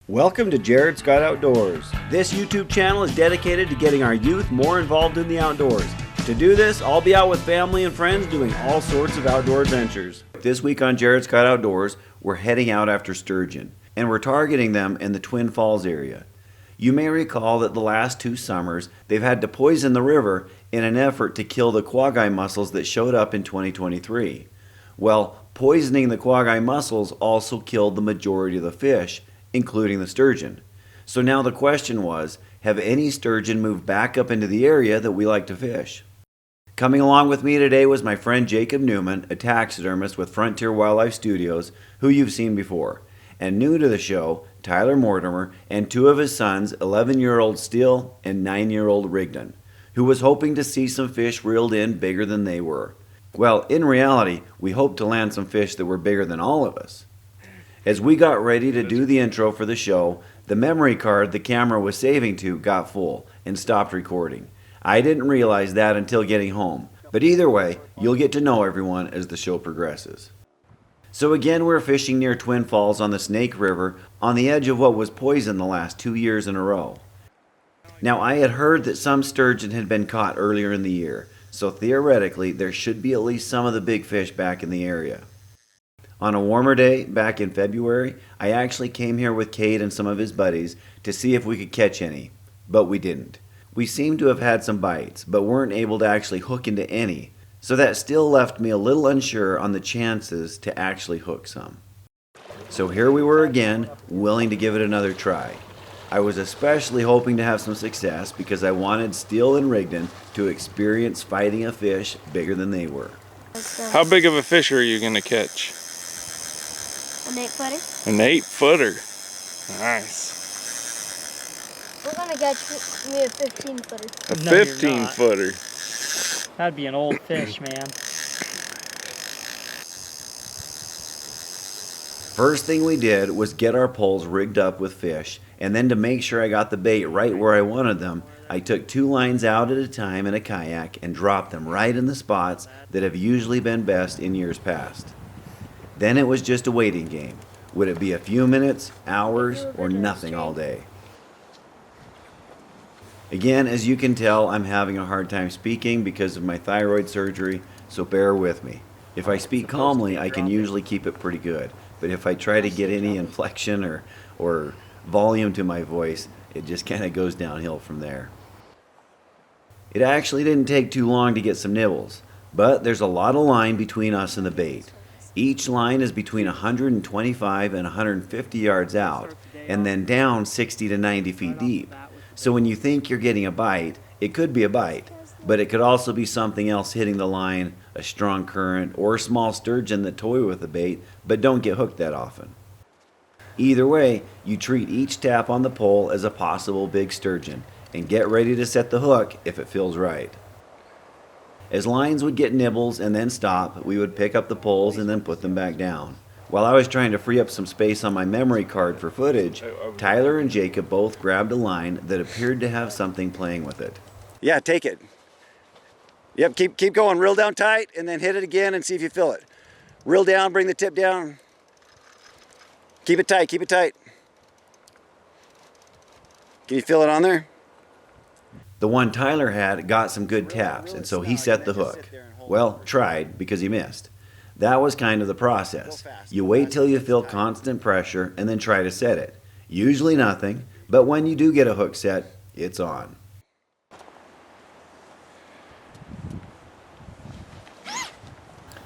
Welcome to Jared Scott Outdoors. This YouTube channel is dedicated to getting our youth more involved in the outdoors. To do this, I'll be out with family and friends doing all sorts of outdoor adventures. This week on Jared Scott Outdoors, we're heading out after sturgeon, and we're targeting them in the Twin Falls area. You may recall that the last 2 summers, they've had to poison the river in an effort to kill the quagga mussels that showed up in 2023. Well, poisoning the quagga mussels also killed the majority of the fish, including the sturgeon. So now the question was, have any sturgeon moved back up into the area that we like to fish? Coming along with me today was my friend Jacob Newman, a taxidermist with Frontier Wildlife Studios, who you've seen before. And new to the show, Tyler Mortimer and 2 of his sons, 11-year-old Steele and 9-year-old Rigdon, who was hoping to see some fish reeled in bigger than they were. Well, in reality, we hoped to land some fish that were bigger than all of us. As we got ready to do the intro for the show, the memory card the camera was saving to got full and stopped recording. I didn't realize that until getting home, but either way, you'll get to know everyone as the show progresses. So again, we're fishing near Twin Falls on the Snake River on the edge of what was poisoned the last 2 years in a row. Now, I had heard that some sturgeon had been caught earlier in the year, so theoretically there should be at least some of the big fish back in the area. On a warmer day, back in February, I actually came here with Cade and some of his buddies to see if we could catch any, but we didn't. We seemed to have had some bites, but weren't able to actually hook into any, so that still left me a little unsure on the chances to actually hook some. So here we were again, willing to give it another try. I was especially hoping to have some success because I wanted Steele and Rigdon to experience fighting a fish bigger than they were. How big of a fish are you going to catch? An 8-footer. An 8-footer. Nice. We're gonna catch me a 15-footer. A No, you're 15-footer. That'd be an old fish, man. First thing we did was get our poles rigged up with fish, and then to make sure I got the bait right where I wanted them, I took 2 lines out at a time in a kayak and dropped them right in the spots that have usually been best in years past. Then it was just a waiting game. Would it be a few minutes, hours, or nothing all day? Again, as you can tell, I'm having a hard time speaking because of my thyroid surgery, so bear with me. If I speak calmly, I can usually keep it pretty good, but if I try to get any inflection or volume to my voice, it just kind of goes downhill from there. It actually didn't take too long to get some nibbles, but there's a lot of line between us and the bait. Each line is between 125 and 150 yards out, and then down 60 to 90 feet deep. So when you think you're getting a bite, it could be a bite, but it could also be something else hitting the line, a strong current, or a small sturgeon that toy with the bait, but don't get hooked that often. Either way, you treat each tap on the pole as a possible big sturgeon, and get ready to set the hook if it feels right. As lines would get nibbles and then stop, we would pick up the poles and then put them back down. While I was trying to free up some space on my memory card for footage, Tyler and Jacob both grabbed a line that appeared to have something playing with it. Yeah, take it. Yep, keep going. Reel down tight and then hit it again and see if you feel it. Reel down, bring the tip down. Keep it tight, keep it tight. Can you feel it on there? The one Tyler had got some good taps, and so he set the hook. Well, tried, because he missed. That was kind of the process. You wait till you feel constant pressure and then try to set it. Usually nothing, but when you do get a hook set, it's on.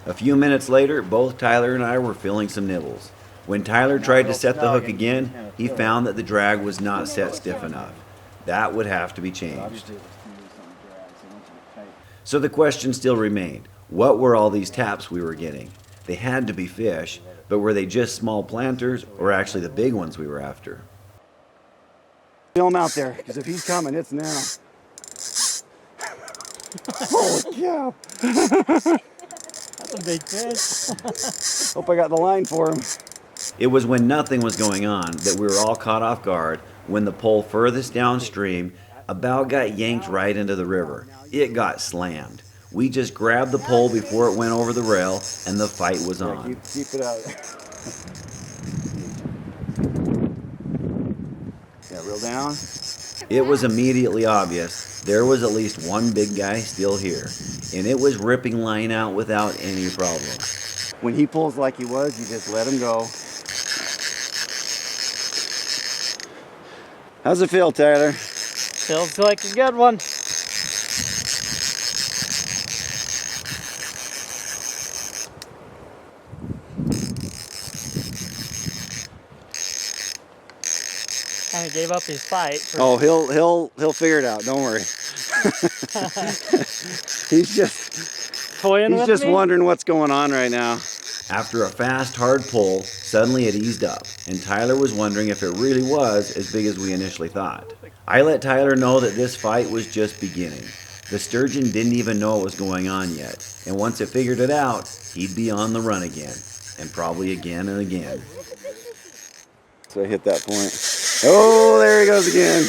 A few minutes later, both Tyler and I were feeling some nibbles. When Tyler tried to set the hook again, he found that the drag was not set stiff enough. That would have to be changed. So the question still remained, what were all these taps we were getting? They had to be fish, but were they just small planters or actually the big ones we were after? Feel him out there, because if he's coming, it's now. Holy cow! That's a big fish. Hope I got the line for him. It was when nothing was going on that we were all caught off guard when the pole furthest downstream about got yanked right into the river. It got slammed. We just grabbed the pole before it went over the rail and the fight was on. Keep it out. Yeah, reel down. It was immediately obvious there was at least one big guy still here, and it was ripping line out without any problem. When he pulls like he was, you just let him go. How's it feel, Tyler? Feels like a good one. Kind of gave up his fight. Oh, he'll figure it out. Don't worry. He's just wondering what's going on right now. After a fast, hard pull, suddenly it eased up, and Tyler was wondering if it really was as big as we initially thought. I let Tyler know that this fight was just beginning. The sturgeon didn't even know what was going on yet, and once it figured it out, he'd be on the run again, and probably again and again. So I hit that point. Oh, there he goes again.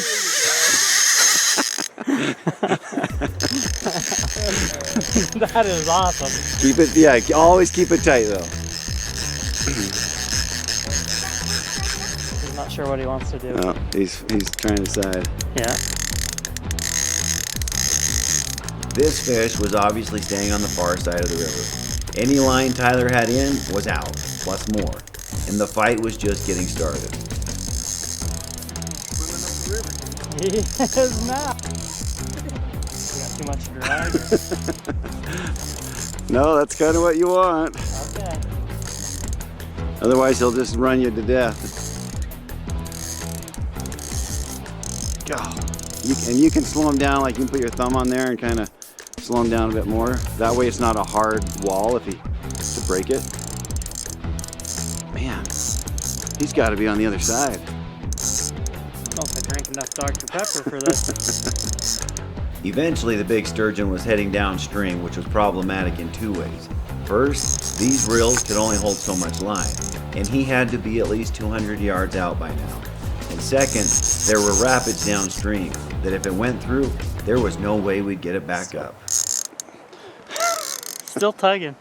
That is awesome. Keep it, yeah, always keep it tight though. He's not sure what he wants to do. Oh, he's trying to decide. Yeah. This fish was obviously staying on the far side of the river. Any line Tyler had in was out, plus more, and the fight was just getting started. He is not. You got too much drag? No, that's kind of what you want. Okay. Otherwise, he'll just run you to death. Go. And you can slow him down, like you can put your thumb on there and kind of slow him down a bit more. That way it's not a hard wall to break it. Man, he's got to be on the other side. I don't know if I drank enough Dr. Pepper for this. Eventually, the big sturgeon was heading downstream, which was problematic in two ways. First, these reels could only hold so much line, and he had to be at least 200 yards out by now. And second, there were rapids downstream that if it went through, there was no way we'd get it back up. Still tugging.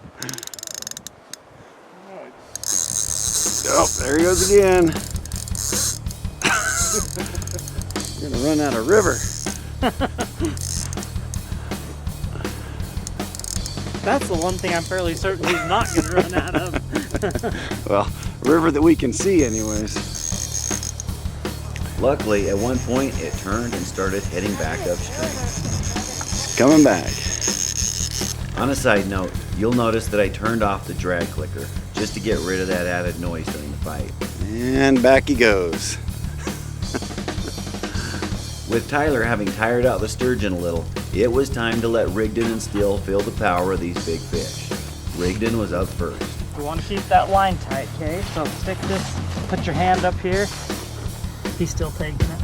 Oh, there he goes again. You're gonna run out of river. That's the one thing I'm fairly certain he's not going to run out of. Well, river that we can see anyways. Luckily, at one point, it turned and started heading back upstream. It's coming back. On a side note, you'll notice that I turned off the drag clicker just to get rid of that added noise during the fight. And back he goes. With Tyler having tired out the sturgeon a little, it was time to let Rigdon and Steele feel the power of these big fish. Rigdon was up first. You want to keep that line tight, okay? So stick this, put your hand up here. He's still taking it.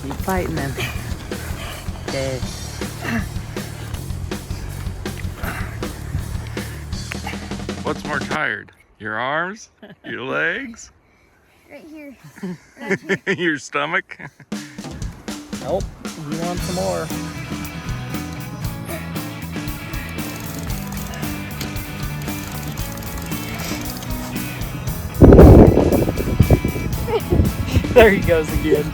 Keep fighting him. Okay. What's more tired? Your arms? Your legs? Right here. Your stomach? Nope. You want some more? There he goes again.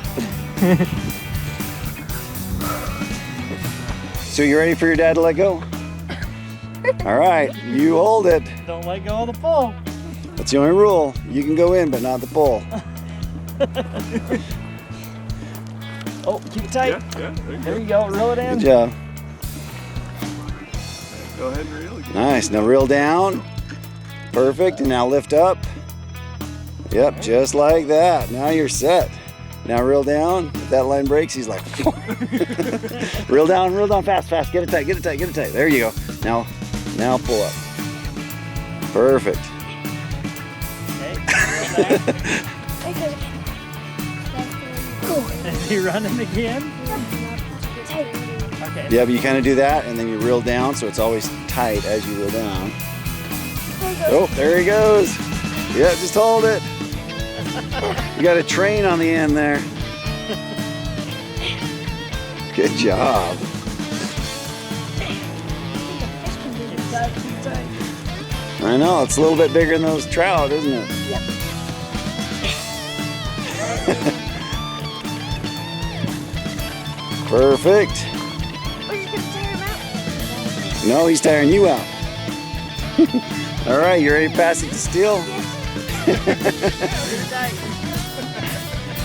So you ready for your dad to let go? All right, you hold it. Don't let go of the pole. That's the only rule. You can go in, but not the pole. Oh, keep it tight. Yeah, There you go. Reel it in. Good job. Go ahead and reel again. Nice. Now reel down. Perfect. And now lift up. Yep, just like that. Now you're set. Now reel down. If that line breaks, he's like, reel down, fast. Get it tight. There you go. Now pull up. Perfect. Okay. Is he running again? Okay. Yeah, but you kind of do that, and then you reel down, so it's always tight as you reel down. Oh, there he goes. Yeah, just hold it. You got a train on the end there. Good job. I know, it's a little bit bigger than those trout, isn't it? Yep. Perfect. We're just gonna tire him out. No, he's tiring you out. All right, you ready to pass it to Steel?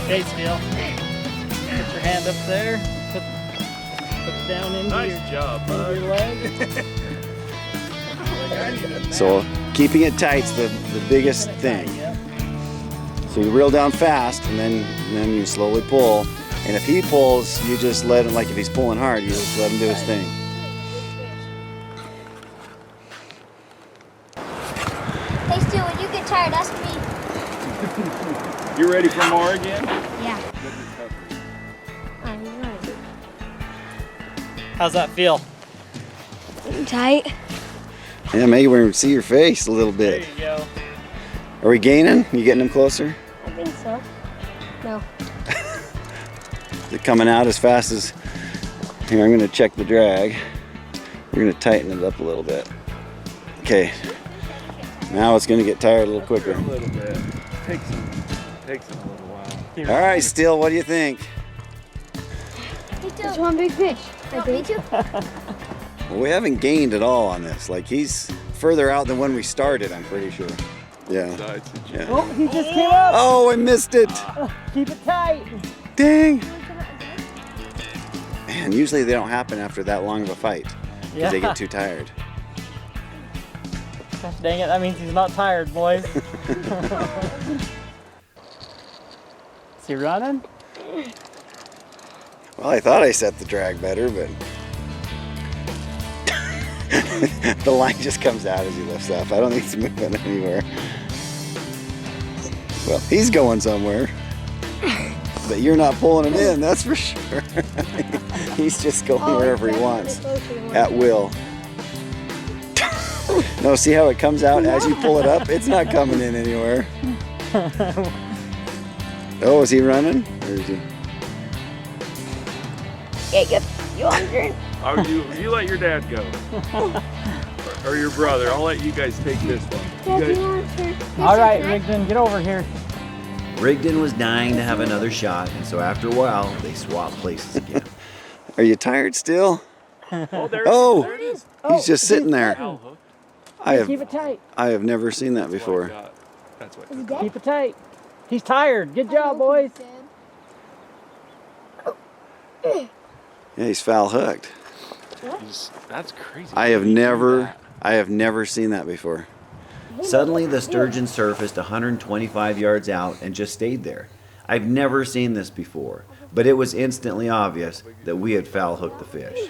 Okay, Steel. Put your hand up there. Put it down into Nice job, your leg. So keeping it tight's the biggest thing. So you reel down fast, and then you slowly pull. And if he pulls, you just let him, like if he's pulling hard, you just let him do his thing. Hey, Stu, when you get tired, ask me. You ready for more again? Yeah. I'm right. How's that feel? Tight. Yeah, maybe we can see your face a little There bit. you go. Are we gaining? You getting him closer? I think so. No. Is it coming out as fast as... Here, I'm gonna check the drag. We're gonna tighten it up a little bit. Okay. Now it's gonna get tired a little quicker. A little bit. Takes him a little while. All right, Steel, what do you think? There's one big fish. I think. Well, we haven't gained at all on this. Like, he's further out than when we started, I'm pretty sure. Yeah. Sides and Yeah. Oh, he just came up. Oh, I missed it. Keep it tight. Dang. Man, usually they don't happen after that long of a fight because they get too tired. Gosh dang it, that means he's not tired, boys. Is he running? Well, I thought I set the drag better, but the line just comes out as he lifts up. I don't think it's moving anywhere. Well, he's going somewhere, but you're not pulling him in, that's for sure. He's just going wherever he wants, at will. No, see how it comes out as you pull it up? It's not coming in anywhere. Oh, is he running? Or is he? Jacob, you want a drink? Oh, you let your dad go. Or your brother. I'll let you guys take this one. Dad, You you guys, want a drink? All right, Rigdon, get over here. Rigdon was dying to have another shot, and so after a while, they swapped places again. Are you tired still? oh, there, Oh, there it is. he's just sitting there. Owl hook. Keep it tight. I have never seen that That's what I before. got. That's what. Is he dead? Keep it tight. He's tired. Good job, boys. Yeah, he's foul hooked. That's crazy. I have never seen that before. Suddenly, the sturgeon surfaced 125 yards out and just stayed there. I've never seen this before, but it was instantly obvious that we had foul hooked the fish.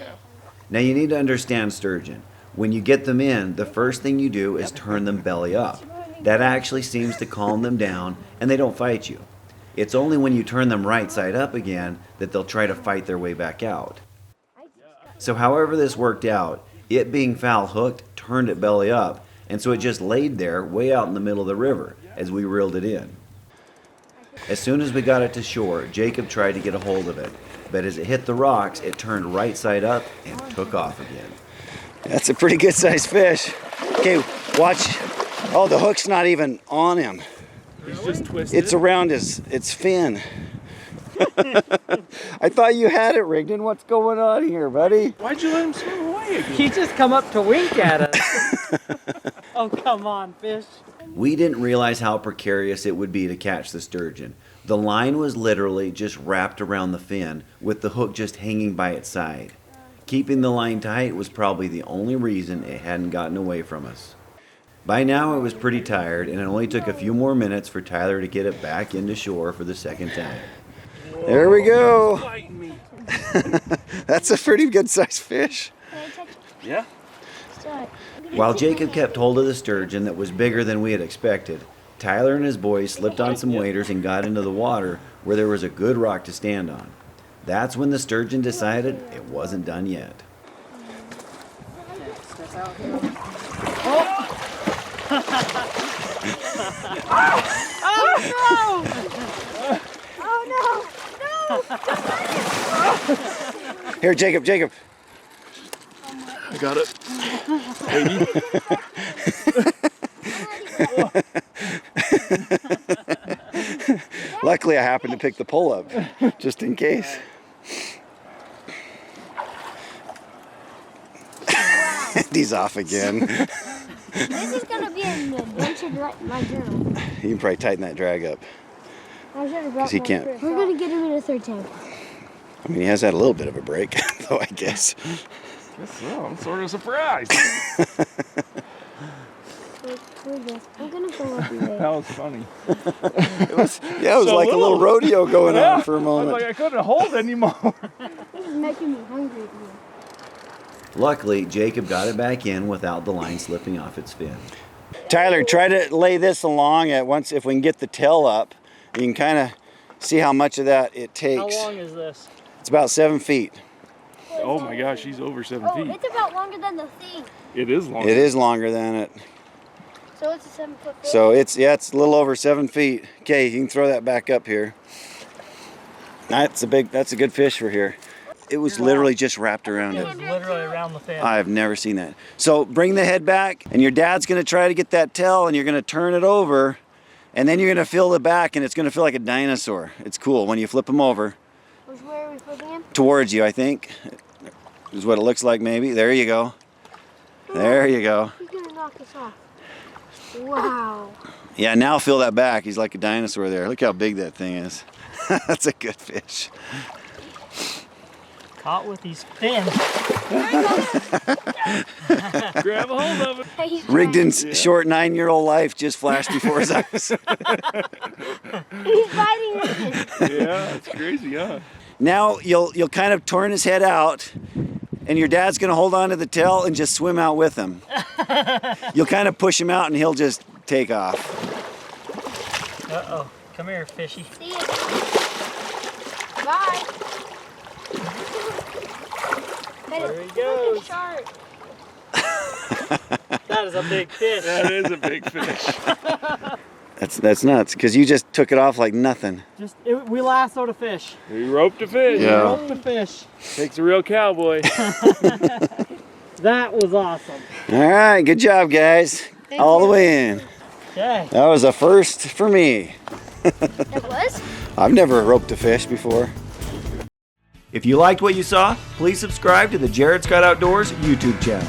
Now, you need to understand sturgeon. When you get them in, the first thing you do is turn them belly up. That actually seems to calm them down, and they don't fight you. It's only when you turn them right side up again that they'll try to fight their way back out. So however this worked out, it being foul hooked turned it belly up, and so it just laid there way out in the middle of the river as we reeled it in. As soon as we got it to shore, Jacob tried to get a hold of it, but as it hit the rocks, it turned right side up and took off again. That's a pretty good sized fish. Okay, watch. Oh, the hook's not even on him. He's just twisted. It's around its fin. I thought you had it, Rigdon. What's going on here, buddy? Why'd you let him swim away again? He just come up to wink at us. Oh, come on, fish. We didn't realize how precarious it would be to catch the sturgeon. The line was literally just wrapped around the fin, with the hook just hanging by its side. Keeping the line tight was probably the only reason it hadn't gotten away from us. By now it was pretty tired, and it only took a few more minutes for Tyler to get it back into shore for the second time. There we go. Biting me. That's a pretty good sized fish. Can I touch it? Yeah. Sorry. While Jacob kept hold of the sturgeon that was bigger than we had expected, Tyler and his boys slipped on some waders and got into the water where there was a good rock to stand on. That's when the sturgeon decided it wasn't done yet. Here, Jacob. I got it. Luckily, I happened to pick the pole up, just in case. He's off again. This is gonna be an adventure to write in my journal. You can probably tighten that drag up. I should have brought he my can't- first. We're gonna get him in a third time. I mean, he has had a little bit of a break, though, I guess. Guess so. I'm sort of surprised. I'm gonna go up there. That was funny. It was So like a little little. rodeo going Yeah. on for a I was moment. like, I couldn't hold anymore. This is making me hungry again. Luckily, Jacob got it back in without the line slipping off its fin. Tyler, try to lay this along at once. If we can get the tail up, you can kind of see how much of that it takes. How long is this? It's about 7 feet. Oh my gosh, she's over 7 Oh, feet. it's about longer than the thing. It is long. It is longer than it. So it's a 7-foot fish. So it's a little over 7 feet. Okay, you can throw that back up here. That's a good fish for here. It was literally just wrapped around It it. was literally around the fin. I've never seen that. So bring the head back, and your dad's gonna try to get that tail, and you're gonna turn it over, and then you're gonna feel the back, and it's gonna feel like a dinosaur. It's cool when you flip them over Which way are we flipping him? towards you, I think. Is what it looks like maybe. There you go. There you go. He's gonna knock us off. Wow. Yeah, now feel that back. He's like a dinosaur there. Look how big that thing is. That's a good fish. Caught with these fins. Grab a hold of it. Hey, he's Rigdon's short 9-year-old life just flashed before his eyes. He's biting it. Yeah, it's crazy, huh? Now you'll kind of turn his head out, and your dad's gonna hold on to the tail and just swim out with him. You'll kind of push him out, and he'll just take off. Uh-oh. Come here, fishy. See you. Bye. There he goes. Shark. That is a big fish. That is a big fish. That's nuts, because you just took it off like nothing. We lassoed a fish. We roped a fish. Yeah. Roped a fish. Takes a real cowboy. That was awesome. All right, good job, guys. All the way in. Okay. That was a first for me. It was? I've never roped a fish before. If you liked what you saw, please subscribe to the Jared Scott Outdoors YouTube channel.